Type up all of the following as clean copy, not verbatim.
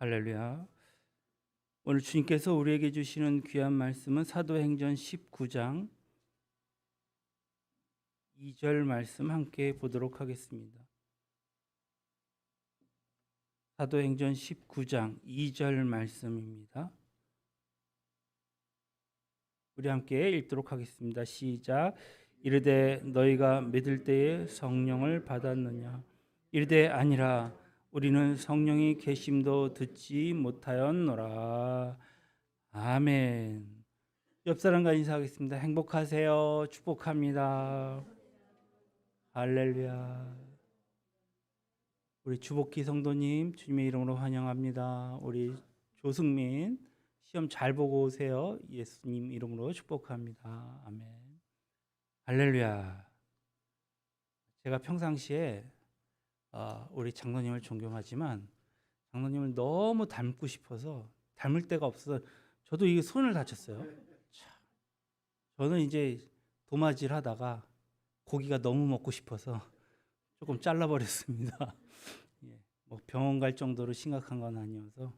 할렐루야. 오늘 주님께서 우리에게 주시는 귀한 말씀은 사도행전 19장 2절 말씀 함께 보도록 하겠습니다. 사도행전 19장 2절 말씀입니다. 우리 함께 읽도록 하겠습니다. 시작. 이르되 너희가 믿을 때에 성령을 받았느냐? 이르되 아니라 우리는 성령이 계심도 듣지 못하였노라. 아멘. 옆 사람과 인사하겠습니다. 행복하세요. 축복합니다. 할렐루야. 우리 주복희 성도님 주님의 이름으로 환영합니다. 우리 조승민 시험 잘 보고 오세요. 예수님 이름으로 축복합니다. 아멘. 할렐루야. 제가 평상시에 우리 장로님을 존경하지만 장로님을 너무 닮고 싶어서 닮을 데가 없어서 저도 이게 손을 다쳤어요. 저는 이제 도마질 하다가 고기가 너무 먹고 싶어서 조금 잘라버렸습니다. 뭐 병원 갈 정도로 심각한 건 아니어서.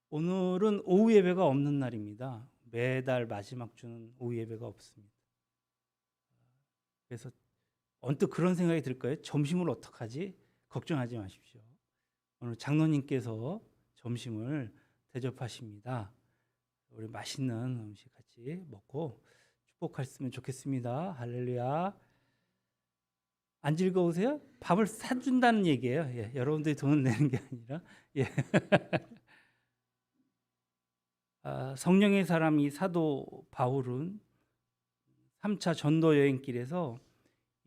오늘은 오후 예배가 없는 날입니다. 매달 마지막 주는 오후 예배가 없습니다. 그래서 언뜻 그런 생각이 들 거예요. 점심을 어떡하지? 걱정하지 마십시오. 오늘 장로님께서 점심을 대접하십니다. 우리 맛있는 음식 같이 먹고 축복했으면 좋겠습니다. 할렐루야. 안 즐거우세요? 밥을 사준다는 얘기예요. 여러분들이 돈을 내는 게 아니라. 성령의 사람 이 사도 바울은 3차 전도 여행길에서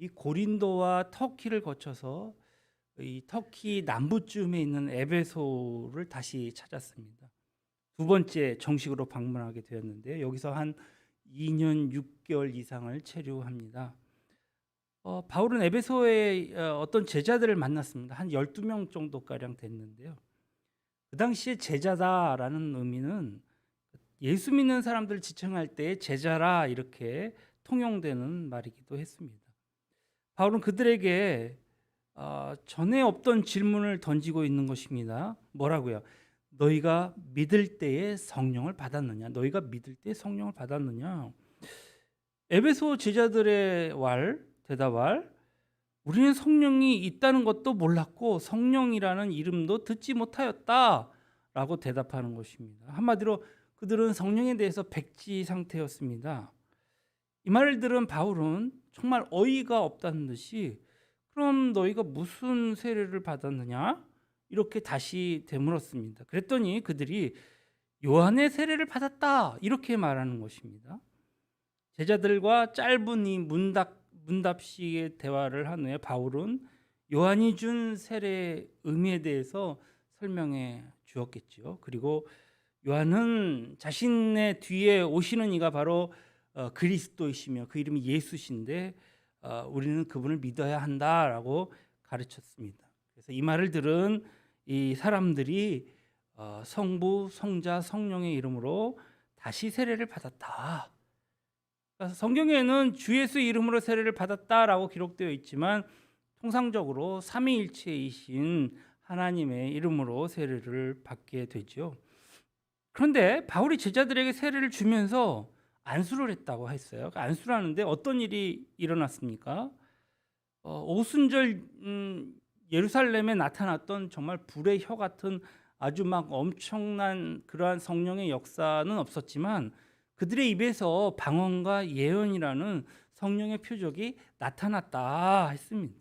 이 고린도와 터키를 거쳐서 이 터키 남부쯤에 있는 에베소를 다시 찾았습니다. 두 번째 정식으로 방문하게 되었는데요. 여기서 한 2년 6개월 이상을 체류합니다. 바울은 에베소에 어떤 제자들을 만났습니다. 한 12명 정도가량 됐는데요. 그 당시에 제자다라는 의미는 예수 믿는 사람들을 지칭할 때 제자라 이렇게 통용되는 말이기도 했습니다. 바울은 그들에게 전에 없던 질문을 던지고 있는 것입니다. 뭐라고요? 너희가 믿을 때에 성령을 받았느냐? 너희가 믿을 때에 성령을 받았느냐? 에베소 제자들의 대답할 우리는 성령이 있다는 것도 몰랐고 성령이라는 이름도 듣지 못하였다라고 대답하는 것입니다. 한마디로 그들은 성령에 대해서 백지 상태였습니다. 이 말을 들은 바울은 정말 어이가 없다는 듯이 그럼 너희가 무슨 세례를 받았느냐? 이렇게 다시 되물었습니다. 그랬더니 그들이 요한의 세례를 받았다 이렇게 말하는 것입니다. 제자들과 짧은 이 문답식의 대화를 한 후에 바울은 요한이 준 세례의 의미에 대해서 설명해 주었겠죠. 그리고 요한은 자신의 뒤에 오시는 이가 바로 그리스도이시며 그 이름이 예수신데 우리는 그분을 믿어야 한다라고 가르쳤습니다. 그래서 이 말을 들은 이 사람들이 성부, 성자, 성령의 이름으로 다시 세례를 받았다. 그래서 성경에는 주 예수 이름으로 세례를 받았다라고 기록되어 있지만 통상적으로 삼위일체이신 하나님의 이름으로 세례를 받게 되죠. 그런데 바울이 제자들에게 세례를 주면서 안수를 했다고 했어요. 안수를 하는데 어떤 일이 일어났습니까? 오순절 예루살렘에 나타났던 정말 불의 혀 같은 아주 막 엄청난 그러한 성령의 역사는 없었지만 그들의 입에서 방언과 예언이라는 성령의 표적이 나타났다 했습니다.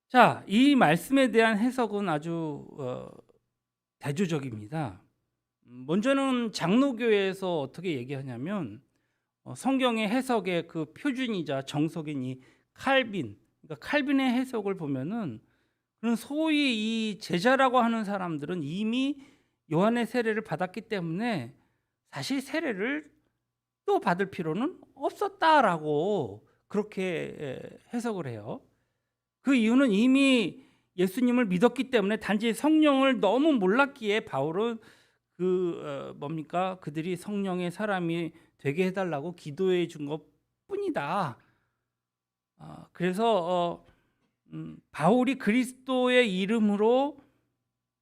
자, 이 말씀에 대한 해석은 아주 대조적입니다. 먼저는 장로교에서 어떻게 얘기하냐면 성경의 해석의 그 표준이자 정석인 이 칼빈, 그러니까 칼빈의 해석을 보면은 그런 소위 이 제자라고 하는 사람들은 이미 요한의 세례를 받았기 때문에 사실 세례를 또 받을 필요는 없었다라고 그렇게 해석을 해요. 그 이유는 이미 예수님을 믿었기 때문에 단지 성령을 너무 몰랐기에 바울은 그들이 성령의 사람이 되게 해달라고 기도해 준 것뿐이다. 그래서 바울이 그리스도의 이름으로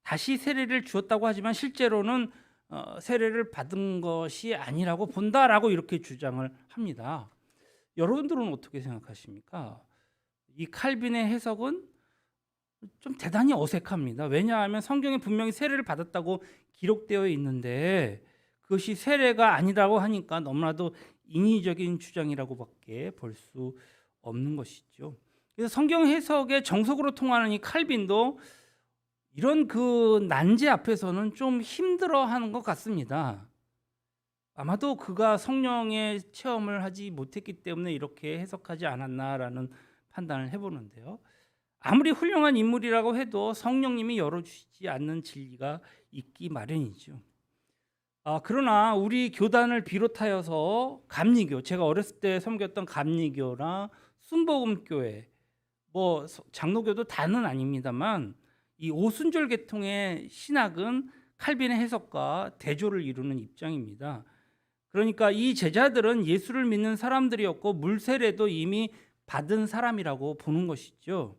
다시 세례를 주었다고 하지만 실제로는 세례를 받은 것이 아니라고 본다라고 이렇게 주장을 합니다. 여러분들은 어떻게 생각하십니까? 이 칼빈의 해석은 좀 대단히 어색합니다. 왜냐하면 성경에 분명히 세례를 받았다고 기록되어 있는데 그것이 세례가 아니라고 하니까 너무나도 인위적인 주장이라고밖에 볼 수 없는 것이죠. 그래서 성경 해석의 정석으로 통하는 이 칼빈도 이런 그 난제 앞에서는 좀 힘들어하는 것 같습니다. 아마도 그가 성령의 체험을 하지 못했기 때문에 이렇게 해석하지 않았나라는 판단을 해보는데요. 아무리 훌륭한 인물이라고 해도 성령님이 열어주시지 않는 진리가 있기 마련이죠. 그러나 우리 교단을 비롯하여서 감리교, 제가 어렸을 때 섬겼던 감리교나 순복음교회, 뭐 장로교도 다는 아닙니다만 이 오순절 계통의 신학은 칼빈의 해석과 대조를 이루는 입장입니다. 그러니까 이 제자들은 예수를 믿는 사람들이었고 물세례도 이미 받은 사람이라고 보는 것이죠.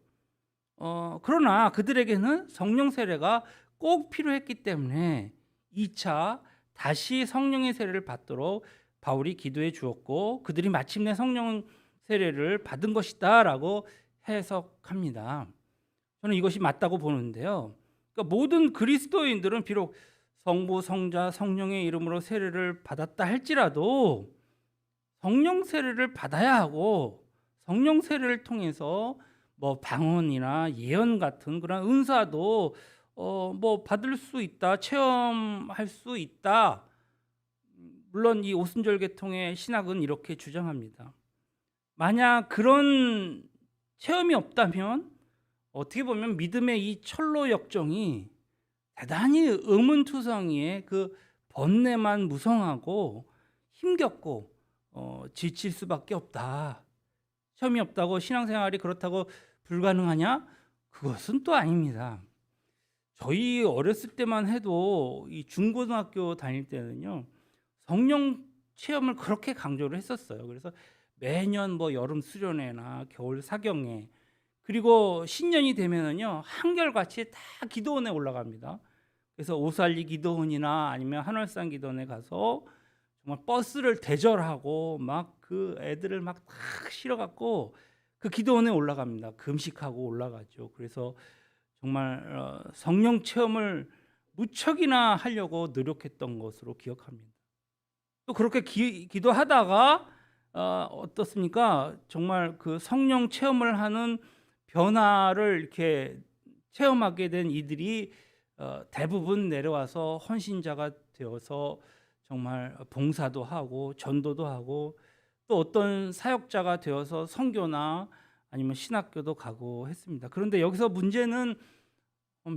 그러나 그들에게는 성령 세례가 꼭 필요했기 때문에 2차 다시 성령의 세례를 받도록 바울이 기도해 주었고 그들이 마침내 성령 세례를 받은 것이다라고 해석합니다. 저는 이것이 맞다고 보는데요. 그러니까 모든 그리스도인들은 비록 성부, 성자, 성령의 이름으로 세례를 받았다 할지라도 성령 세례를 받아야 하고 성령 세례를 통해서 뭐 방언이나 예언 같은 그런 은사도 뭐 받을 수 있다, 체험할 수 있다. 물론 이 오순절 계통의 신학은 이렇게 주장합니다. 만약 그런 체험이 없다면 어떻게 보면 믿음의 이 철로 역정이 대단히 의문투성이의 그 번뇌만 무성하고 힘겹고 지칠 수밖에 없다. 체험이 없다고 신앙생활이 그렇다고 불가능하냐? 그것은 또 아닙니다. 저희 어렸을 때만 해도 이 중고등학교 다닐 때는요 성령 체험을 그렇게 강조를 했었어요. 그래서 매년 뭐 여름 수련회나 겨울 사경회 그리고 신년이 되면은요 한결같이 다 기도원에 올라갑니다. 그래서 오살리 기도원이나 아니면 한월산 기도원에 가서 정말 버스를 대절하고 막 그 애들을 막 탁 실어갖고 그 기도원에 올라갑니다. 금식하고 올라가죠. 그래서 정말 성령 체험을 무척이나 하려고 노력했던 것으로 기억합니다. 또 그렇게 기도하다가 어떻습니까? 정말 그 성령 체험을 하는 변화를 이렇게 체험하게 된 이들이 대부분 내려와서 헌신자가 되어서 정말 봉사도 하고 전도도 하고 또 어떤 사역자가 되어서 선교나 아니면 신학교도 가고 했습니다. 그런데 여기서 문제는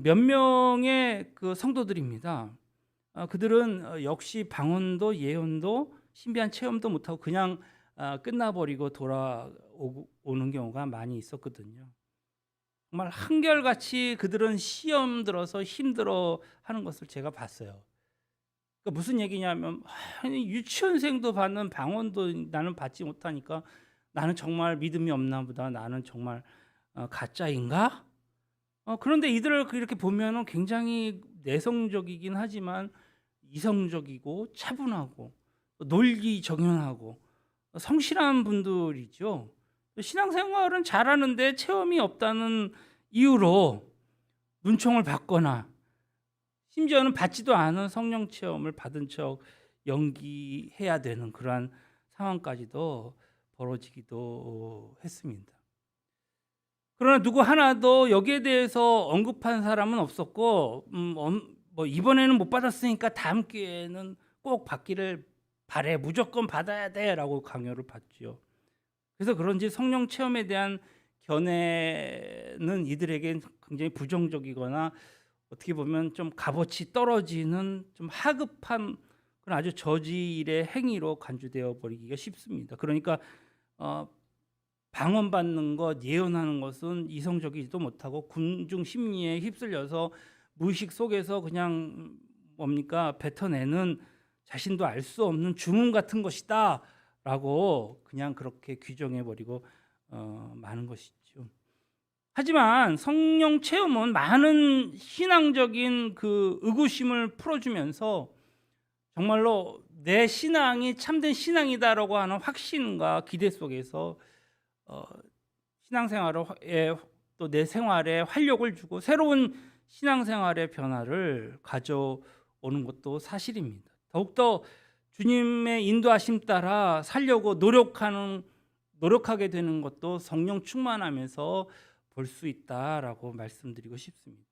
몇 명의 그 성도들입니다. 그들은 역시 방언도 예언도 신비한 체험도 못하고 그냥 끝나버리고 돌아오는 경우가 많이 있었거든요. 정말 한결같이 그들은 시험 들어서 힘들어 하는 것을 제가 봤어요. 그러니까 무슨 얘기냐면 유치원생도 받는 방언도 나는 받지 못하니까 나는 정말 믿음이 없나 보다. 나는 정말 가짜인가? 그런데 이들을 이렇게 보면은 굉장히 내성적이긴 하지만 이성적이고 차분하고 논리정연하고 성실한 분들이죠. 신앙생활은 잘하는데 체험이 없다는 이유로 눈총을 받거나 심지어는 받지도 않은 성령 체험을 받은 척 연기해야 되는 그러한 상황까지도 벌어지기도 했습니다. 그러나 누구 하나도 여기에 대해서 언급한 사람은 없었고 뭐 이번에는 못 받았으니까 다음 기회에는 꼭 받기를 바래, 무조건 받아야 돼라고 강요를 받죠. 그래서 그런지 성령 체험에 대한 견해는 이들에게 굉장히 부정적이거나 어떻게 보면 좀 값어치 떨어지는 좀 하급한 그런 아주 저질의 행위로 간주되어 버리기가 쉽습니다. 그러니까 방언받는 것, 예언하는 것은 이성적이지도 못하고 군중 심리에 휩쓸려서 무의식 속에서 그냥 뭡니까 뱉어내는 자신도 알 수 없는 주문 같은 것이다라고 그냥 그렇게 규정해 버리고 마는 것이죠. 하지만 성령 체험은 많은 신앙적인 그 의구심을 풀어주면서 정말로 내 신앙이 참된 신앙이다라고 하는 확신과 기대 속에서 신앙생활에 또 내 생활에 활력을 주고 새로운 신앙생활의 변화를 가져오는 것도 사실입니다. 더욱더 주님의 인도하심 따라 살려고 노력하게 되는 것도 성령 충만하면서 볼 수 있다라고 말씀드리고 싶습니다.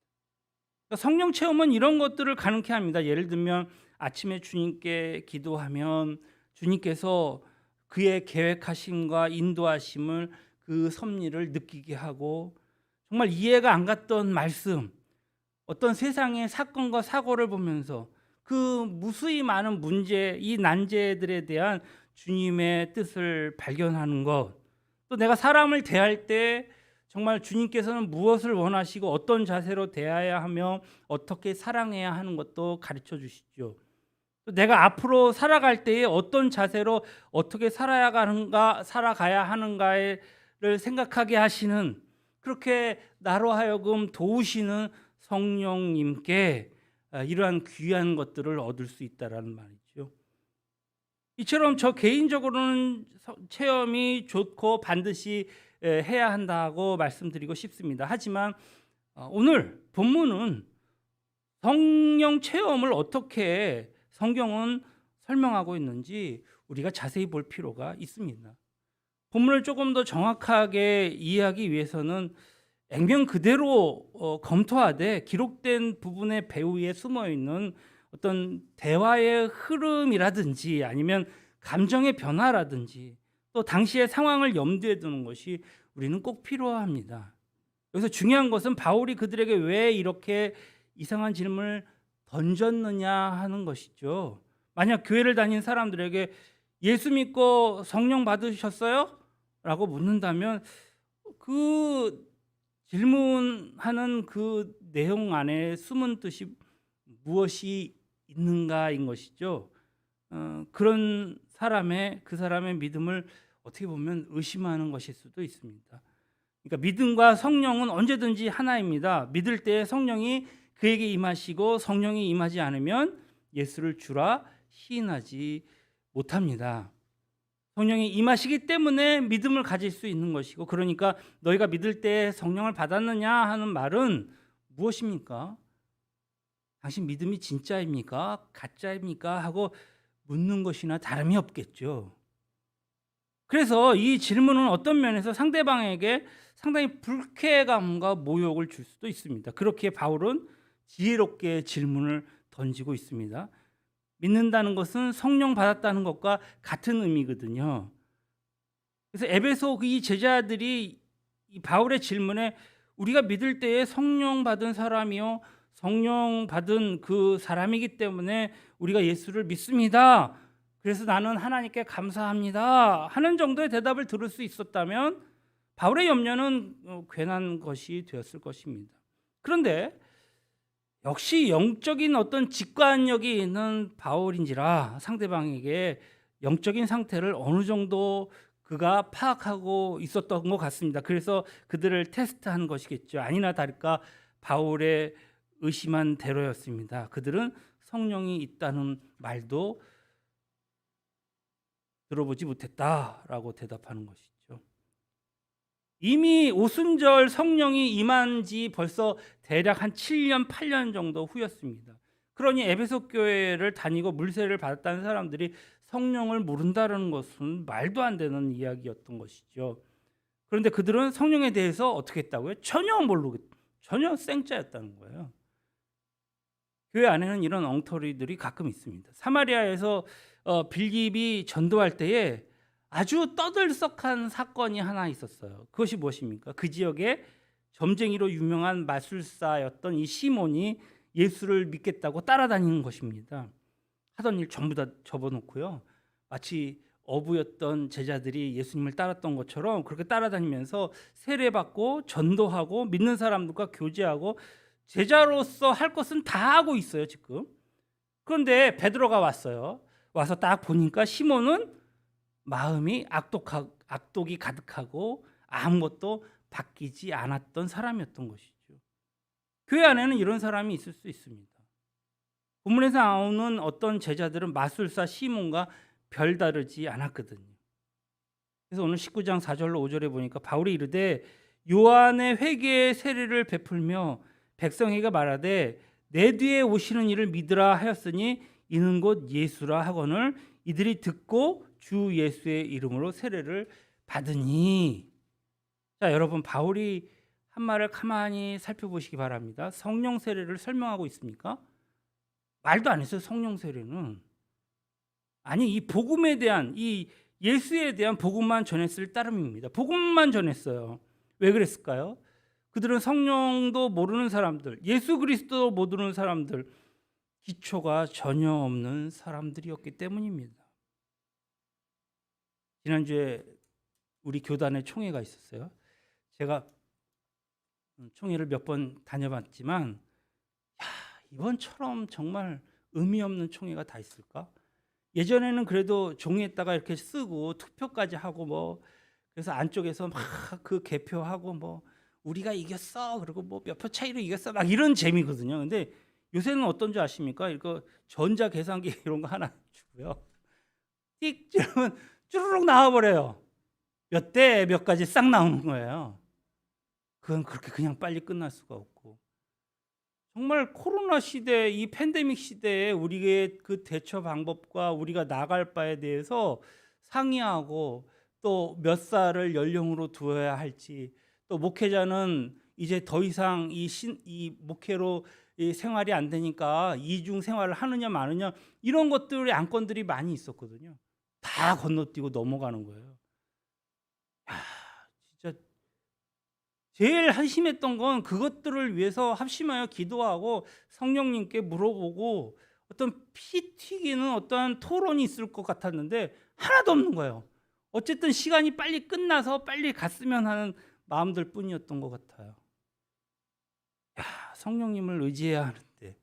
그러니까 성령 체험은 이런 것들을 가능케 합니다. 예를 들면 아침에 주님께 기도하면 주님께서 그의 계획하심과 인도하심을 그 섭리를 느끼게 하고 정말 이해가 안 갔던 말씀, 어떤 세상의 사건과 사고를 보면서 그 무수히 많은 문제, 이 난제들에 대한 주님의 뜻을 발견하는 것, 또 내가 사람을 대할 때 정말 주님께서는 무엇을 원하시고 어떤 자세로 대해야 하며 어떻게 사랑해야 하는 것도 가르쳐 주시죠. 또 내가 앞으로 살아갈 때에 어떤 자세로 어떻게 살아가야 하는가를 생각하게 하시는, 그렇게 나로 하여금 도우시는 성령님께 이러한 귀한 것들을 얻을 수 있다라는 말이죠. 이처럼 저 개인적으로는 체험이 좋고 반드시 해야 한다고 말씀드리고 싶습니다. 하지만 오늘 본문은 성령 체험을 어떻게 성경은 설명하고 있는지 우리가 자세히 볼 필요가 있습니다. 본문을 조금 더 정확하게 이해하기 위해서는 액면 그대로 검토하되 기록된 부분의 배후에 숨어있는 어떤 대화의 흐름이라든지 아니면 감정의 변화라든지 또 당시의 상황을 염두에 두는 것이 우리는 꼭 필요합니다. 여기서 중요한 것은 바울이 그들에게 왜 이렇게 이상한 질문을 던졌느냐 하는 것이죠. 만약 교회를 다닌 사람들에게 예수 믿고 성령 받으셨어요? 라고 묻는다면 그 질문하는 그 내용 안에 숨은 뜻이 무엇이 있는가인 것이죠. 그런 그 사람의 믿음을 어떻게 보면 의심하는 것일 수도 있습니다. 그러니까 믿음과 성령은 언제든지 하나입니다. 믿을 때 성령이 그에게 임하시고 성령이 임하지 않으면 예수를 주라 시인하지 못합니다. 성령이 임하시기 때문에 믿음을 가질 수 있는 것이고, 그러니까 너희가 믿을 때 성령을 받았느냐 하는 말은 무엇입니까? 당신 믿음이 진짜입니까? 가짜입니까? 하고 묻는 것이나 다름이 없겠죠. 그래서 이 질문은 어떤 면에서 상대방에게 상당히 불쾌감과 모욕을 줄 수도 있습니다. 그렇게 바울은 지혜롭게 질문을 던지고 있습니다. 믿는다는 것은 성령 받았다는 것과 같은 의미거든요. 그래서 에베소 이 제자들이 이 바울의 질문에 우리가 믿을 때에 성령 받은 사람이요 성령 받은 그 사람이기 때문에 우리가 예수를 믿습니다. 그래서 나는 하나님께 감사합니다 하는 정도의 대답을 들을 수 있었다면 바울의 염려는 괜한 것이 되었을 것입니다. 그런데 역시 영적인 어떤 직관력이 있는 바울인지라 상대방에게 영적인 상태를 어느 정도 그가 파악하고 있었던 것 같습니다. 그래서 그들을 테스트한 것이겠죠. 아니나 다를까 바울의 의심한 대로였습니다. 그들은 성령이 있다는 말도 들어보지 못했다라고 대답하는 것이죠. 이미 오순절 성령이 임한 지 벌써 대략 한 7년, 8년 정도 후였습니다. 그러니 에베소 교회를 다니고 물세를 받았다는 사람들이 성령을 모른다는 것은 말도 안 되는 이야기였던 것이죠. 그런데 그들은 성령에 대해서 어떻게 했다고요? 전혀 생짜였다는 거예요. 교회 안에는 이런 엉터리들이 가끔 있습니다. 사마리아에서 빌립이 전도할 때에 아주 떠들썩한 사건이 하나 있었어요. 그것이 무엇입니까? 그 지역에 점쟁이로 유명한 마술사였던 이 시몬이 예수를 믿겠다고 따라다니는 것입니다. 하던 일 전부 다 접어놓고요. 마치 어부였던 제자들이 예수님을 따랐던 것처럼 그렇게 따라다니면서 세례받고 전도하고 믿는 사람들과 교제하고 제자로서 할 것은 다 하고 있어요 지금. 그런데 베드로가 왔어요. 와서 딱 보니까 시몬은 마음이 악독이 가득하고 아무것도 바뀌지 않았던 사람이었던 것이죠. 교회 안에는 이런 사람이 있을 수 있습니다. 본문에서 나오는 어떤 제자들은 마술사 시몬과 별다르지 않았거든요. 그래서 오늘 19장 4절로 5절에 보니까 바울이 이르되 요한의 회개의 세례를 베풀며 백성에게 말하되 내 뒤에 오시는 이를 믿으라 하였으니 이는 곧 예수라 하거늘 이들이 듣고 주 예수의 이름으로 세례를 받으니. 자, 여러분, 바울이 한 말을 가만히 살펴보시기 바랍니다. 성령 세례를 설명하고 있습니까? 말도 안 했어요. 성령 세례는. 아니, 이 복음에 대한, 이 예수에 대한 복음만 전했을 따름입니다. 복음만 전했어요. 왜 그랬을까요? 그들은 성령도 모르는 사람들, 예수 그리스도 모르는 사람들, 기초가 전혀 없는 사람들이었기 때문입니다. 지난주에 우리 교단에 총회가 있었어요. 제가 총회를 몇 번 다녀봤지만 이번처럼 정말 의미 없는 총회가 다 있을까? 예전에는 그래도 종이에다가 이렇게 쓰고 투표까지 하고 뭐 그래서 안쪽에서 막 그 개표하고 뭐 우리가 이겼어 그리고 뭐 몇 표 차이로 이겼어 막 이런 재미거든요. 근데 요새는 어떤 줄 아십니까? 이거 전자 계산기 이런 거 하나 주고요. 띡 찌르면 쭈르륵 나와버려요. 몇 대 몇 가지 싹 나오는 거예요. 그건 그렇게 그냥 빨리 끝날 수가 없고, 정말 코로나 시대, 이 팬데믹 시대에 우리의 그 대처 방법과 우리가 나갈 바에 대해서 상의하고 또 몇 살을 연령으로 두어야 할지, 또 목회자는 이제 더 이상 이 목회로 이 생활이 안 되니까 이중 생활을 하느냐 마느냐 이런 것들의 안건들이 많이 있었거든요. 다 건너뛰고 넘어가는 거예요. 진짜 제일 한심했던 건 그것들을 위해서 합심하여 기도하고 성령님께 물어보고 어떤 피 튀기는 어떠한 토론이 있을 것 같았는데 하나도 없는 거예요. 어쨌든 시간이 빨리 끝나서 빨리 갔으면 하는 마음들 뿐이었던 것 같아요. 성령님을 의지해야 하는데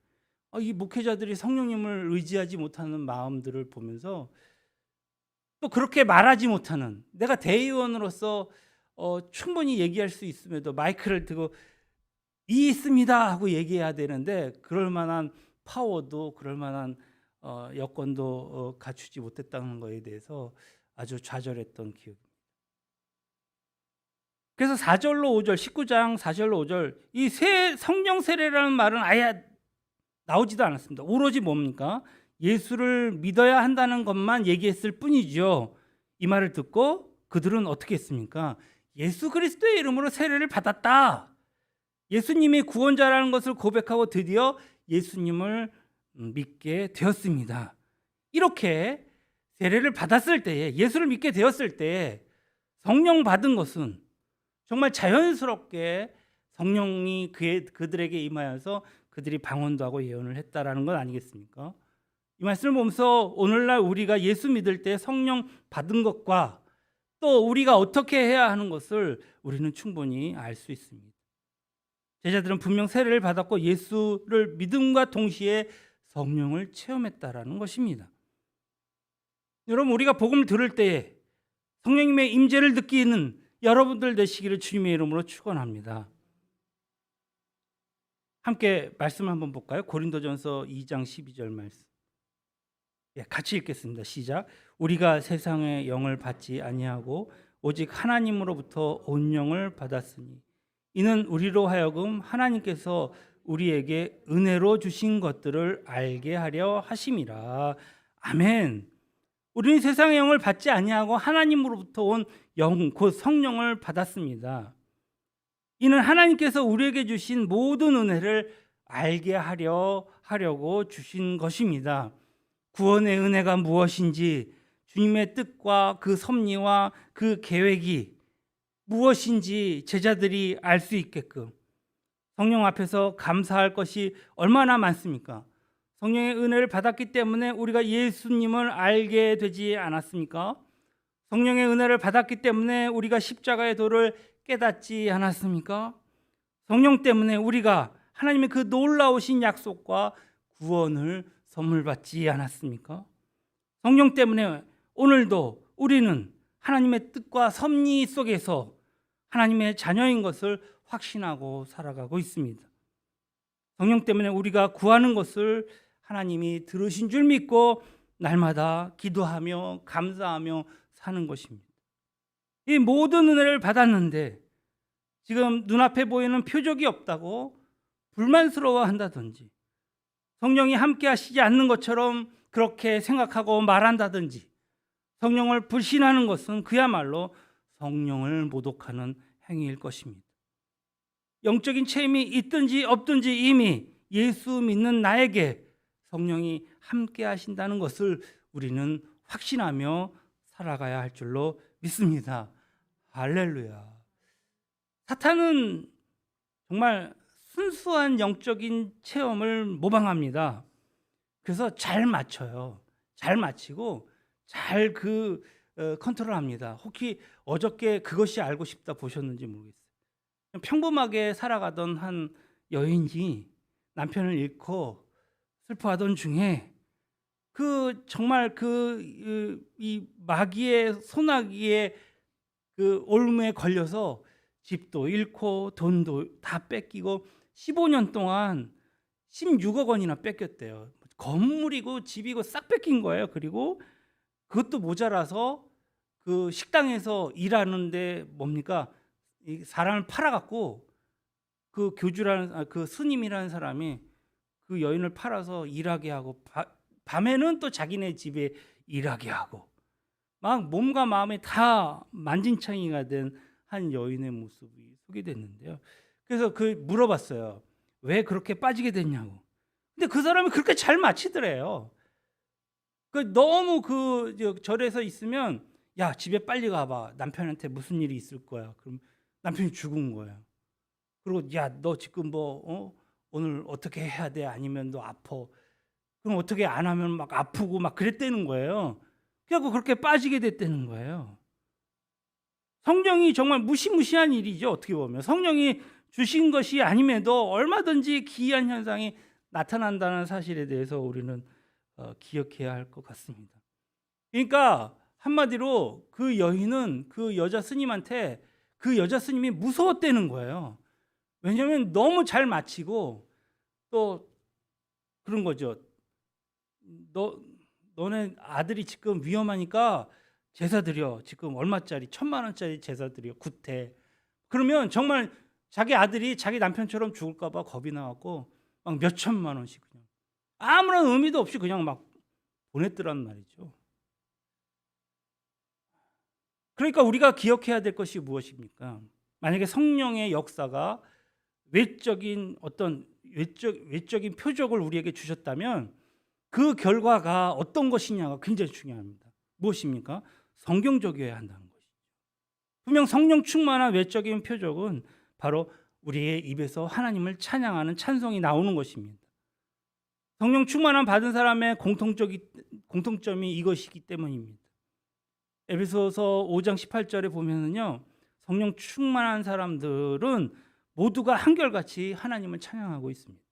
이 목회자들이 성령님을 의지하지 못하는 마음들을 보면서 또 그렇게 말하지 못하는, 내가 대의원으로서 충분히 얘기할 수 있음에도 마이크를 들고 있습니다 하고 얘기해야 되는데 그럴 만한 파워도 그럴 만한 여건도 갖추지 못했다는 것에 대해서 아주 좌절했던 기억입니다. 그래서 4절로 5절, 19장 4절로 5절, 이 성령 세례라는 말은 아예 나오지도 않았습니다. 오로지 뭡니까? 예수를 믿어야 한다는 것만 얘기했을 뿐이죠. 이 말을 듣고 그들은 어떻게 했습니까? 예수 그리스도의 이름으로 세례를 받았다. 예수님이 구원자라는 것을 고백하고 드디어 예수님을 믿게 되었습니다. 이렇게 세례를 받았을 때에, 예수를 믿게 되었을 때에 성령 받은 것은 정말 자연스럽게 성령이 그들에게 임하여서 그들이 방언도 하고 예언을 했다라는 건 아니겠습니까? 이 말씀을 보면서 오늘날 우리가 예수 믿을 때 성령 받은 것과 또 우리가 어떻게 해야 하는 것을 우리는 충분히 알 수 있습니다. 제자들은 분명 세례를 받았고 예수를 믿음과 동시에 성령을 체험했다라는 것입니다. 여러분, 우리가 복음을 들을 때에 성령님의 임재를 느끼는 여러분들 되시기를 주님의 이름으로 축원합니다. 함께 말씀 한번 볼까요? 고린도전서 2장 12절 말씀. 같이 읽겠습니다. 시작. 우리가 세상의 영을 받지 아니하고 오직 하나님으로부터 온 영을 받았으니 이는 우리로 하여금 하나님께서 우리에게 은혜로 주신 것들을 알게 하려 하심이라. 아멘. 우리는 세상의 영을 받지 아니하고 하나님으로부터 온 영, 곧 성령을 받았습니다. 이는 하나님께서 우리에게 주신 모든 은혜를 알게 하려고 주신 것입니다. 구원의 은혜가 무엇인지, 주님의 뜻과 그 섭리와 그 계획이 무엇인지 제자들이 알 수 있게끔 성령 앞에서 감사할 것이 얼마나 많습니까? 성령의 은혜를 받았기 때문에 우리가 예수님을 알게 되지 않았습니까? 성령의 은혜를 받았기 때문에 우리가 십자가의 도를 깨닫지 않았습니까? 성령 때문에 우리가 하나님의 그 놀라우신 약속과 구원을 선물 받지 않았습니까? 성령 때문에 오늘도 우리는 하나님의 뜻과 섭리 속에서 하나님의 자녀인 것을 확신하고 살아가고 있습니다. 성령 때문에 우리가 구하는 것을 하나님이 들으신 줄 믿고 날마다 기도하며 감사하며 사는 것입니다. 이 모든 은혜를 받았는데 지금 눈앞에 보이는 표적이 없다고 불만스러워한다든지, 성령이 함께 하시지 않는 것처럼 그렇게 생각하고 말한다든지, 성령을 불신하는 것은 그야말로 성령을 모독하는 행위일 것입니다. 영적인 체험이 있든지 없든지 이미 예수 믿는 나에게 성령이 함께 하신다는 것을 우리는 확신하며 살아가야 할 줄로 믿습니다. 할렐루야. 사탄은 정말 순수한 영적인 체험을 모방합니다. 그래서 잘 맞춰요. 잘 맞히고 잘 컨트롤합니다. 혹시 어저께 그것이 알고 싶다 보셨는지 모르겠어요. 평범하게 살아가던 한 여인이 남편을 잃고 슬퍼하던 중에 정말 이 마귀의 소나기의 올무에 걸려서 집도 잃고 돈도 다 뺏기고 15년 동안 16억 원이나 뺏겼대요. 건물이고 집이고 싹 뺏긴 거예요. 그리고 그것도 모자라서 그 식당에서 일하는데 뭡니까? 이 사람을 팔아갖고 그 교주라는 그 스님이라는 사람이 그 여인을 팔아서 일하게 하고 밤에는 또 자기네 집에 일하게 하고 막 몸과 마음이 다 만진창이가 된 한 여인의 모습이 소개됐는데요. 그래서 물어봤어요. 왜 그렇게 빠지게 됐냐고. 근데 그 사람이 그렇게 잘 마치더래요. 너무 절에서 있으면 야 집에 빨리 가봐. 남편한테 무슨 일이 있을 거야. 그럼 남편이 죽은 거예요. 그리고 야 너 지금 오늘 어떻게 해야 돼? 아니면 너 아파. 그럼 어떻게 안 하면 막 아프고 막 그랬다는 거예요. 그래서 그렇게 빠지게 됐다는 거예요. 성령이 정말 무시무시한 일이죠. 어떻게 보면 성령이 주신 것이 아님에도 얼마든지 기이한 현상이 나타난다는 사실에 대해서 우리는 기억해야 할 것 같습니다. 그러니까 한마디로 그 여인은 그 여자 스님한테 그 여자 스님이 무서웠다는 거예요. 왜냐하면 너무 잘 마치고 또 그런 거죠. 너네 아들이 지금 위험하니까 제사 드려. 지금 얼마짜리 1,000만 원짜리 제사 드려. 구태. 그러면 정말 자기 아들이 자기 남편처럼 죽을까 봐 겁이 나갖고 막 몇 천만 원씩 그냥 아무런 의미도 없이 그냥 막 보냈더란 말이죠. 그러니까 우리가 기억해야 될 것이 무엇입니까? 만약에 성령의 역사가 외적인 표적을 우리에게 주셨다면 그 결과가 어떤 것이냐가 굉장히 중요합니다. 무엇입니까? 성경적이어야 한다는 것이죠. 분명 성령 충만한 외적인 표적은 바로 우리의 입에서 하나님을 찬양하는 찬송이 나오는 것입니다. 성령 충만함 받은 사람의 공통점이 이것이기 때문입니다. 에베소서 5장 18절에 보면은요, 성령 충만한 사람들은 모두가 한결같이 하나님을 찬양하고 있습니다.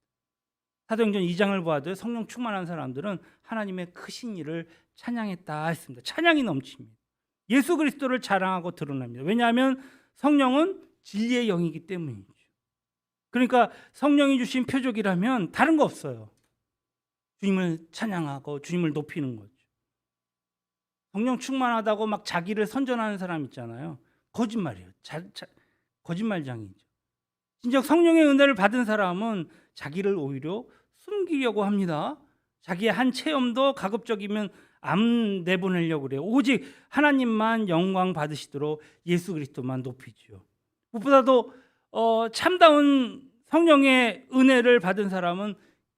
사도행전 2장을 보아도 성령 충만한 사람들은 하나님의 크신 일을 찬양했다 했습니다. 찬양이 넘칩니다. 예수 그리스도를 자랑하고 드러납니다. 왜냐하면 성령은 진리의 영이기 때문이죠. 그러니까 성령이 주신 표적이라면 다른 거 없어요. 주님을 찬양하고 주님을 높이는 거죠. 성령 충만하다고 막 자기를 선전하는 사람 있잖아요. 거짓말이에요. 거짓말장이죠. 진짜 성령의 은혜를 받은 사람은 자기를 오히려 숨기려고 합니다. 자기의 한 체험도 가급적이면 안 내보내려고 그래요. 오직 하나님만 영광 받으시도록 예수 그리스도만 높이죠. 무엇보다도 참다운 성령의 은혜를 받은 사람은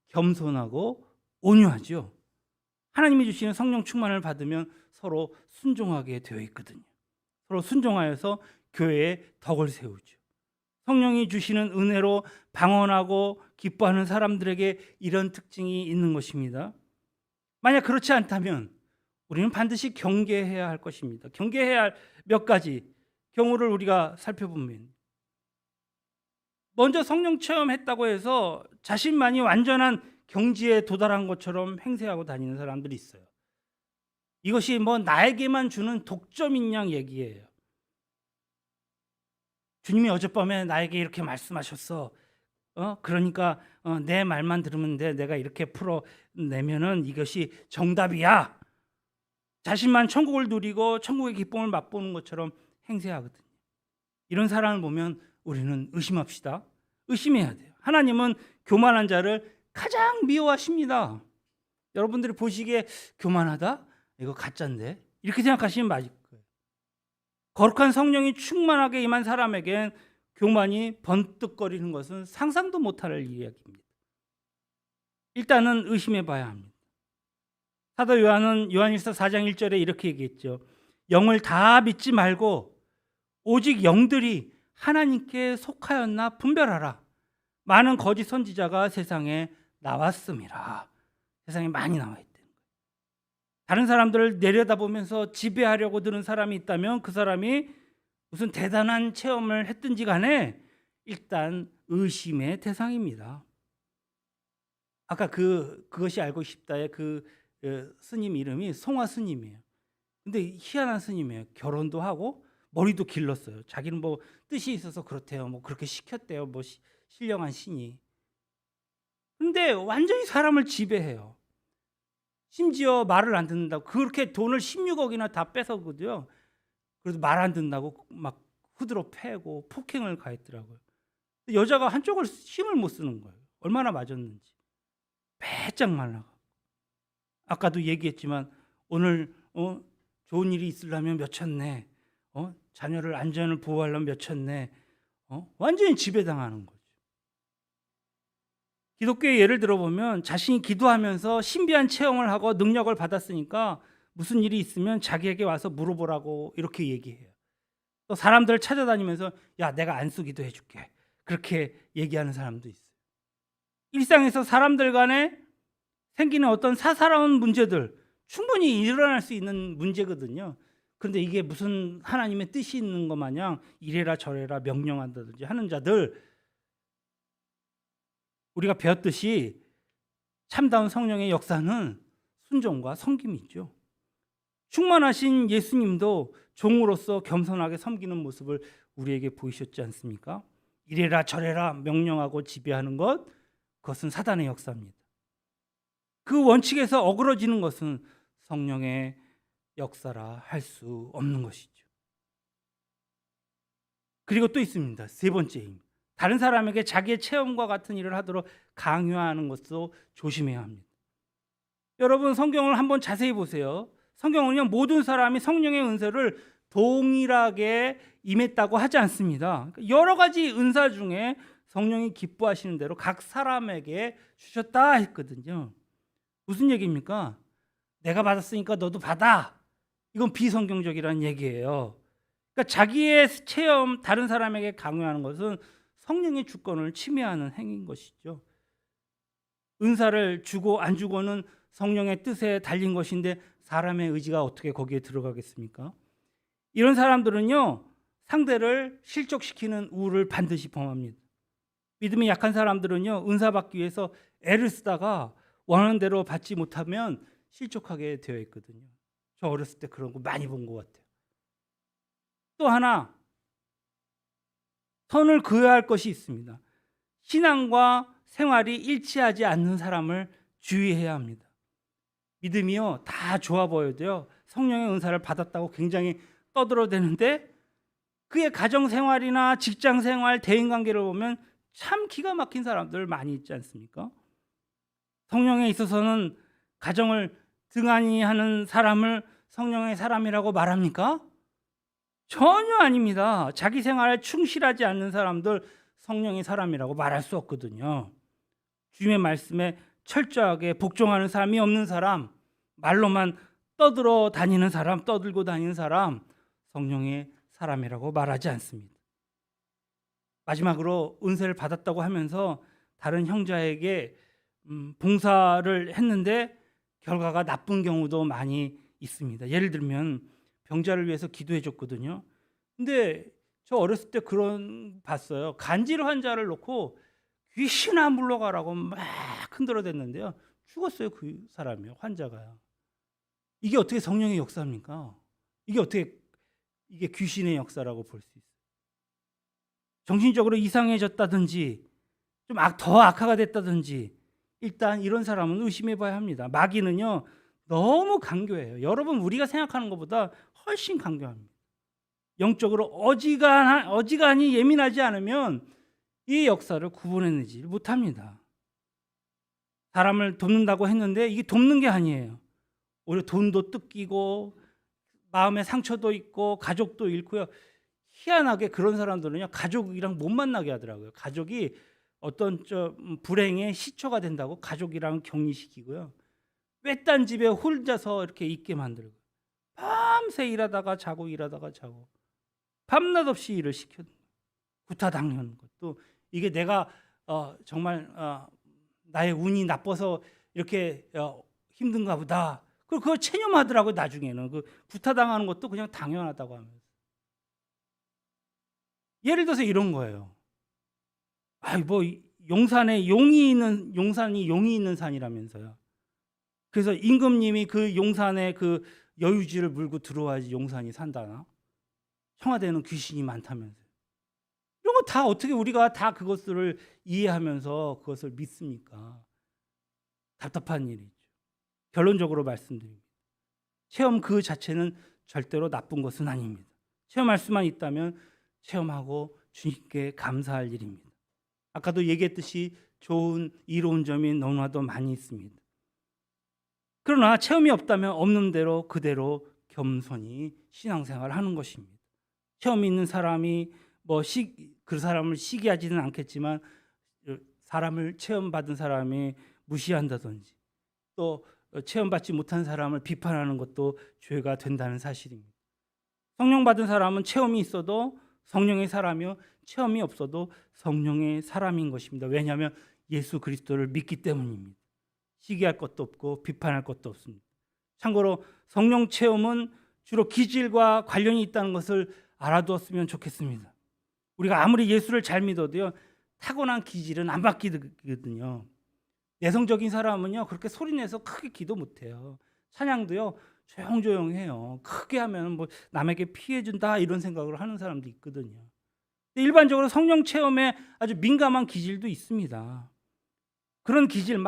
겸손하고 온유하죠. 하나님이 주시는 성령 충만을 받으면 서로 순종하게 되어 있거든요. 서로 순종하여서 교회에 덕을 세우죠. 성령이 주시는 은혜로 방언하고 기뻐하는 사람들에게 이런 특징이 있는 것입니다. 만약 그렇지 않다면 우리는 반드시 경계해야 할 것입니다. 경계해야 할 몇 가지 경우를 우리가 살펴보면, 먼저 성령 체험했다고 해서 자신만이 완전한 경지에 도달한 것처럼 행세하고 다니는 사람들이 있어요. 이것이 나에게만 주는 독점인 양 얘기예요. 주님이 어젯밤에 나에게 이렇게 말씀하셨어. 그러니까 내 말만 들으면 돼. 내가 이렇게 풀어내면은 이것이 정답이야. 자신만 천국을 누리고 천국의 기쁨을 맛보는 것처럼 행세하거든요. 이런 사람을 보면 우리는 의심합시다. 의심해야 돼요. 하나님은 교만한 자를 가장 미워하십니다. 여러분들이 보시기에 교만하다? 이거 가짜인데? 이렇게 생각하시면 맞을 거예요. 거룩한 성령이 충만하게 임한 사람에겐 교만이 번뜩거리는 것은 상상도 못할 이야기입니다. 일단은 의심해 봐야 합니다. 사도 요한은 요한일서 4장 1절에 이렇게 얘기했죠. 영을 다 믿지 말고 오직 영들이 하나님께 속하였나 분별하라. 많은 거짓 선지자가 세상에 나왔음이라. 세상에 많이 나와 있대요. 다른 사람들을 내려다보면서 지배하려고 드는 사람이 있다면 그 사람이 무슨 대단한 체험을 했든지 간에 일단 의심의 대상입니다. 아까 그것이 알고 싶다의 그 스님 이름이 송화 스님이에요. 근데 희한한 스님이에요. 결혼도 하고 머리도 길렀어요. 자기는 뭐 뜻이 있어서 그렇대요. 뭐 그렇게 시켰대요. 뭐 신령한 신이. 근데 완전히 사람을 지배해요. 심지어 말을 안 듣는다고 그렇게 돈을 16억이나 다 뺏었거든요. 그래도 말 안 듣는다고 막 후드로 패고 폭행을 가했더라고요. 여자가 한쪽을 힘을 못 쓰는 거예요. 얼마나 맞았는지. 배짱 말라가. 아까도 얘기했지만 오늘 좋은 일이 있으려면 몇 천 내. 자녀를 안전을 보호하려면 몇 천 내. 완전히 지배당하는 거죠. 기독교의 예를 들어보면 자신이 기도하면서 신비한 체험을 하고 능력을 받았으니까 무슨 일이 있으면 자기에게 와서 물어보라고 이렇게 얘기해요. 또 사람들을 찾아다니면서 야 내가 안수기도 해줄게. 그렇게 얘기하는 사람도 있어요. 일상에서 사람들 간에 생기는 어떤 사사로운 문제들 충분히 일어날 수 있는 문제거든요. 그런데 이게 무슨 하나님의 뜻이 있는 것 마냥 이래라 저래라 명령한다든지 하는 자들 우리가 배웠듯이 참다운 성령의 역사는 순종과 섬김이 있죠. 충만하신 예수님도 종으로서 겸손하게 섬기는 모습을 우리에게 보이셨지 않습니까? 이래라 저래라 명령하고 지배하는 것 그것은 사단의 역사입니다. 그 원칙에서 어그러지는 것은 성령의 역사라 할 수 없는 것이죠. 그리고 또 있습니다. 세 번째입니다. 다른 사람에게 자기의 체험과 같은 일을 하도록 강요하는 것도 조심해야 합니다. 여러분 성경을 한번 자세히 보세요. 성경은요 모든 사람이 성령의 은사를 동일하게 임했다고 하지 않습니다. 여러 가지 은사 중에 성령이 기뻐하시는 대로 각 사람에게 주셨다 했거든요. 무슨 얘기입니까? 내가 받았으니까 너도 받아. 이건 비성경적이라는 얘기예요. 그러니까 자기의 체험 다른 사람에게 강요하는 것은 성령의 주권을 침해하는 행위인 것이죠. 은사를 주고 안 주고는 성령의 뜻에 달린 것인데 사람의 의지가 어떻게 거기에 들어가겠습니까? 이런 사람들은요 상대를 실족시키는 우를 반드시 범합니다. 믿음이 약한 사람들은요 은사 받기 위해서 애를 쓰다가 원하는 대로 받지 못하면 실족하게 되어 있거든요. 저 어렸을 때 그런 거 많이 본 것 같아요. 또 하나 선을 그어야 할 것이 있습니다. 신앙과 생활이 일치하지 않는 사람을 주의해야 합니다. 믿음이요 다 좋아 보여도요 성령의 은사를 받았다고 굉장히 떠들어대는데 그의 가정생활이나 직장생활, 대인관계를 보면 참 기가 막힌 사람들 많이 있지 않습니까? 성령에 있어서는 가정을 등한히 하는 사람을 성령의 사람이라고 말합니까? 전혀 아닙니다. 자기 생활에 충실하지 않는 사람들 성령의 사람이라고 말할 수 없거든요. 주님의 말씀에 철저하게 복종하는 사람이 없는 사람, 말로만 떠들고 다니는 사람 성령의 사람이라고 말하지 않습니다. 마지막으로 은혜를 받았다고 하면서 다른 형제에게 봉사를 했는데 결과가 나쁜 경우도 많이 있습니다. 예를 들면 병자를 위해서 기도해 줬거든요. 근데 저 어렸을 때 그런 봤어요. 간질 환자를 놓고 귀신아 물러가라고 막 흔들어댔는데요. 죽었어요. 그 사람이요. 환자가요. 이게 어떻게 성령의 역사입니까? 이게 어떻게 이게 귀신의 역사라고 볼 수 있어요? 정신적으로 이상해졌다든지 좀 더 악화가 됐다든지 일단 이런 사람은 의심해 봐야 합니다. 마귀는요 너무 강교해요. 여러분 우리가 생각하는 것보다 훨씬 강교합니다. 영적으로 어지간히 예민하지 않으면 이 역사를 구분해내지 못합니다. 사람을 돕는다고 했는데 이게 돕는 게 아니에요. 오히려 돈도 뜯기고 마음의 상처도 있고 가족도 잃고요. 희한하게 그런 사람들은요 가족이랑 못 만나게 하더라고요. 가족이 어떤 불행의 시초가 된다고 가족이랑 격리시키고요. 외딴 집에 혼자서 이렇게 있게 만들고 밤새 일하다가 자고 일하다가 자고 밤낮 없이 일을 시켜 구타당하는 것도 이게 내가 정말 나의 운이 나빠서 이렇게 힘든가 보다. 그리고 그걸 체념하더라고요. 나중에는 그 구타당하는 것도 그냥 당연하다고 하면서. 예를 들어서 이런 거예요. 뭐 용산에 용산이 용이 있는 산이라면서요. 그래서 임금님이 그 용산에 그 여유지를 물고 들어와야지 용산이 산다나? 청와대는 귀신이 많다면서요. 이런 거 다 어떻게 우리가 다 그것을 이해하면서 그것을 믿습니까? 답답한 일이죠. 결론적으로 말씀드립니다. 체험 그 자체는 절대로 나쁜 것은 아닙니다. 체험할 수만 있다면 체험하고 주님께 감사할 일입니다. 아까도 얘기했듯이 좋은 이로운 점이 너무나도 많이 있습니다. 그러나 체험이 없다면 없는 대로 그대로 겸손히 신앙생활을 하는 것입니다. 체험이 있는 사람이 그 사람을 시기하지는 않겠지만 사람을 체험받은 사람이 무시한다든지 또 체험받지 못한 사람을 비판하는 것도 죄가 된다는 사실입니다. 성령 받은 사람은 체험이 있어도 성령의 사람이요 체험이 없어도 성령의 사람인 것입니다. 왜냐하면 예수 그리스도를 믿기 때문입니다. 시기할 것도 없고 비판할 것도 없습니다. 참고로 성령 체험은 주로 기질과 관련이 있다는 것을 알아두었으면 좋겠습니다. 우리가 아무리 예수를 잘 믿어도요 타고난 기질은 안 바뀌거든요. 내성적인 사람은요 그렇게 소리내서 크게 기도 못해요. 찬양도요 조용조용해요. 크게 하면 남에게 피해준다 이런 생각을 하는 사람도 있거든요. 일반적으로 성령 체험에 아주 민감한 기질도 있습니다. 그런 기질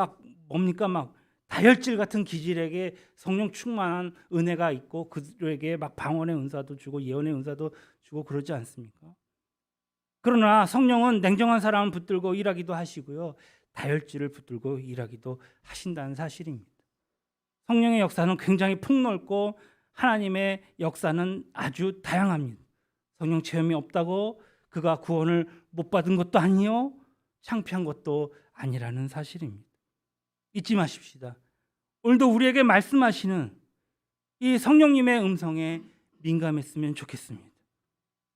뭡니까 다혈질 같은 기질에게 성령 충만한 은혜가 있고 그들에게 방언의 은사도 주고 예언의 은사도 주고 그러지 않습니까? 그러나 성령은 냉정한 사람을 붙들고 일하기도 하시고요. 다혈질을 붙들고 일하기도 하신다는 사실입니다. 성령의 역사는 굉장히 폭넓고 하나님의 역사는 아주 다양합니다. 성령 체험이 없다고 그가 구원을 못 받은 것도 아니요. 창피한 것도 아니라는 사실입니다. 잊지 마십시다. 오늘도 우리에게 말씀하시는 이 성령님의 음성에 민감했으면 좋겠습니다.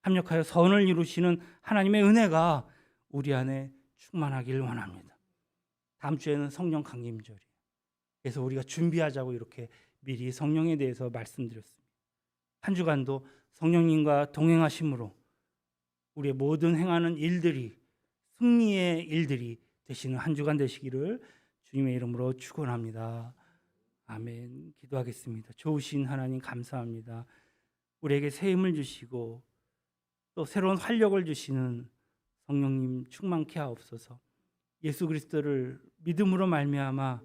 합력하여 선을 이루시는 하나님의 은혜가 우리 안에 충만하기를 원합니다. 다음 주에는 성령 강림절이에요. 그래서 우리가 준비하자고 이렇게 미리 성령에 대해서 말씀드렸습니다. 한 주간도 성령님과 동행하심으로 우리의 모든 행하는 일들이 승리의 일들이 되시는 한 주간 되시기를 주님의 이름으로 축원합니다. 아멘. 기도하겠습니다. 좋으신 하나님 감사합니다. 우리에게 새 힘을 주시고 또 새로운 활력을 주시는 성령님 충만케 하옵소서. 예수 그리스도를 믿음으로 말미암아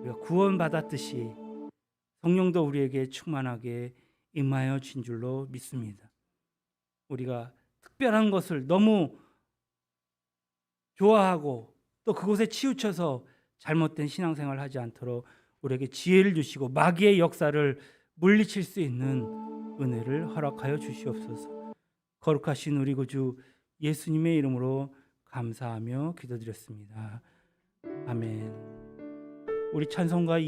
우리가 구원받았듯이 성령도 우리에게 충만하게 임하여 진 줄로 믿습니다. 우리가 특별한 것을 너무 좋아하고 또 그곳에 치우쳐서 잘못된 신앙생활을 하지 않도록 우리에게 지혜를 주시고 마귀의 역사를 물리칠 수 있는 은혜를 허락하여 주시옵소서. 거룩하신 우리 구주 예수님의 이름으로 감사하며 기도드렸습니다. 아멘. 우리 찬송가